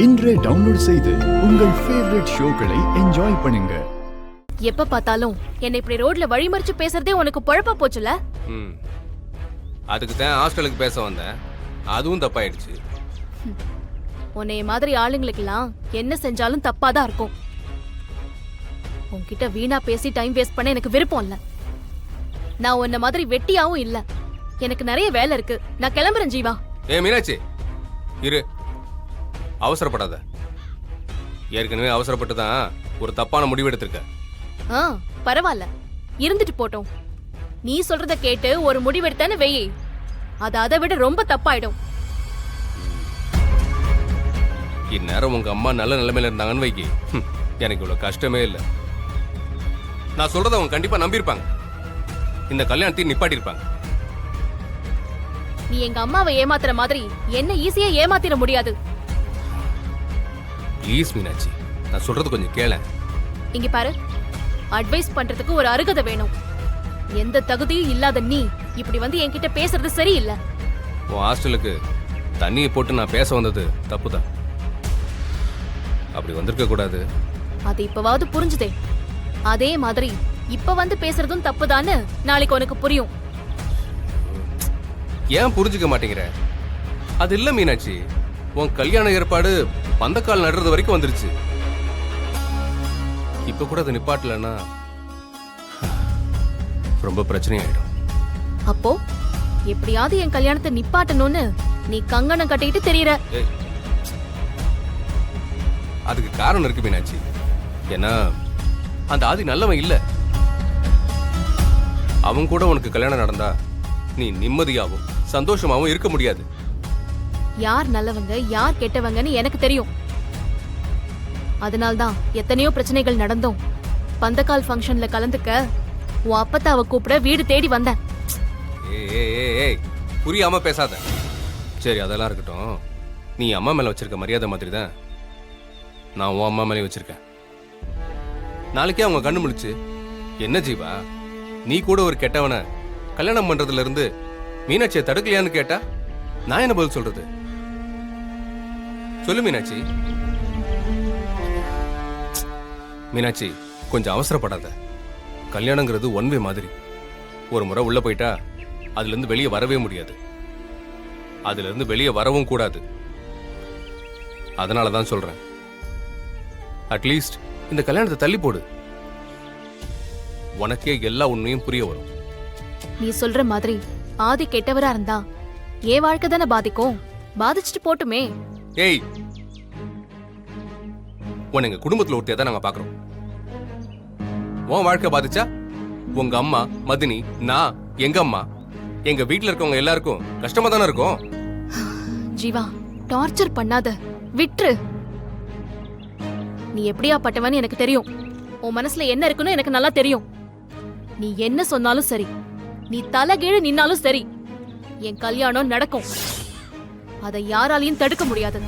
இன்றே டவுன்லோட் செய்து உங்கள் ஃபேவரட் ஷோக்களை என்ஜாய் பண்ணுங்க. எப்ப பார்த்தாலும் என்னை இப்படி ரோட்ல வழிமறிச்சு பேசுறதே உனக்கு பொழப்பா போச்சுல? அதுக்கு தான் ஹாஸ்டலுக்கு பேச வந்தேன். அதுவும் தப்பாயிடுச்சு. உன்னைய மாதிரி ஆளுங்களுக்கெல்லாம் என்ன செஞ்சாலும் தப்பாதான் இருக்கும். உன்கிட்ட வீணா பேசி டைம் வேஸ்ட் பண்ண எனக்கு விருப்பம் இல்ல. நான் உன்ன மாதிரி வெட்டியாவும் இல்ல. எனக்கு நிறைய வேலை இருக்கு. நான் கிளம்புறேன் ஜீவா. மீனாட்சி இரு, அவசரப்படாத. ஏற்கனவே அவசரப்பட்டு தான் ஒரு தப்பான முடிவு எடுத்திருக்க. பரவாயில்ல, இருந்துட்டு போட்டோம். நீ சொல்றத கேட்டு ஒரு முடிவெடுத்தானு வெயி, அது அதை விட ரொம்ப தப்பாயிடும். இந்நேரம் உங்க அம்மா நல்ல நிலைமையில இருந்தாங்கன்னு வைக்கி, எனக்கு இவ்வளவு கஷ்டமே இல்லை. நான் சொல்றத அவங்க கண்டிப்பா நம்பியிருப்பாங்க. இந்த கல்யாணத்தையும் நிப்பாட்டியிருப்பாங்க. நீ எங்க அம்மாவை ஏமாத்துற மாதிரி என்ன ஈஸியா ஏமாத்திர முடியாது. ப்ளீஸ் மீனாட்சி, நான் சொல்றது கொஞ்சம் கேள. இங்க பாரு, அட்வைஸ் பண்றதுக்கு ஒரு அருகதை வேணும். எந்த தகுதியும் இல்லாத நீ இப்படி வந்து என்கிட்ட பேசுறது சரியில்லை. உன் ஹாஸ்டலுக்கு தண்ணியை போட்டு நான் பேச வந்தது தப்புதான். அப்படி வந்திருக்க கூடாது. அது இப்பவாவது புரிஞ்சுதே. அதே மாதிரி இப்ப வந்து பேசுறதும் தப்புதான்னு நாளைக்கு உனக்கு புரியும். ஏன் புரிஞ்சுக்க மாட்டேங்கிற? அது இல்ல மீனாட்சி, உன் கல்யாண ஏற்பாடு பந்தக்கால் நடுறது வரைக்கும் வந்துருச்சு. இப்ப கூட அது நிப்பாட்டலன்னா ரொம்ப பிரச்சனை ஆயிடும். அப்போ எப்படியாவது என் கல்யாணத்தை நிப்பாட்டணும்னு நீ கங்கணம் கட்டிட்டு தெரியற. அதுக்கு காரணம் இருக்கு மீனாட்சி. ஏன்னா அந்த ஆதி நல்லவன் இல்ல. அவன் கூட உனக்கு கல்யாணம் நடந்தா நீ நிம்மதியாவும் சந்தோஷமாவும் இருக்க முடியாது. யார் நல்லவங்க யார் கெட்டவங்கன்னு எனக்கு தெரியும். அதனால்தான் எத்தனையோ பிரச்சனைகள் நடந்தோம். பந்தக்கால் ஃபங்க்ஷன்ல கலந்துக்க உன் அப்பத்தாவை கூப்பிட வீடு தேடி வந்தேன். புரியாம பேசாத. சரி, அதெல்லாம் இருக்கட்டும். நீ அம்மா மேல வச்சிருக்க மரியாதை மாதிரி தான் நான் உன் அம்மா மேலே வச்சிருக்கேன். நாளைக்கே அவங்க கண்ணு முழிச்சு, என்ன ஜீவா நீ கூட ஒரு கெட்டவனை கல்யாணம் பண்றதுல இருந்து மீனாட்சியை தடுக்கலையான்னு கேட்டா நான் என்ன பதில் சொல்றது? சொல்லு மீனாட்சி. மீனாட்சி, கொஞ்சம் அவசரப்படாத. கல்யாணங்கிறது ஒன் வே மாதிரி. ஒரு முறை உள்ள போயிட்டா அதுல இருந்து வெளியே வரவே முடியாது. அதுல இருந்து வெளியே வரவும் கூடாது. அதனாலதான் சொல்றேன், அட்லீஸ்ட் இந்த கல்யாணத்தை தள்ளி போடு. உனக்கே எல்லா உண்மையும் புரிய வரும். நீ சொல்ற மாதிரி ஆதி கெட்டவரா இருந்தா ஏன் வாழ்க்கை தானே பாதிக்கும். பாதிச்சுட்டு போட்டுமே. ஏய், உன்னை எங்க குடும்பத்துல ஒருத்தையா தான் நாங்க பாக்குறோம். உன் வாழ்க்கை பாதிச்சா உங்க அம்மா மதினி, நான், எங்க அம்மா, எங்க வீட்டுல இருக்கவங்க எல்லாருக்கும் கஷ்டமா தானே இருக்கும். ஜீவா, டார்ச்சர் பண்ணாத, விட்டுரு. நீ எப்படியா பட்டவன்னு எனக்கு தெரியும். உன் மனசுல என்ன இருக்குன்னு எனக்கு நல்லா தெரியும். நீ என்ன சொன்னாலும் சரி, நீ தலைகீழ நின்னாலும் சரி, என் கல்யாணம் நடக்கும். அதை யாராலையும் தடுக்க முடியாது.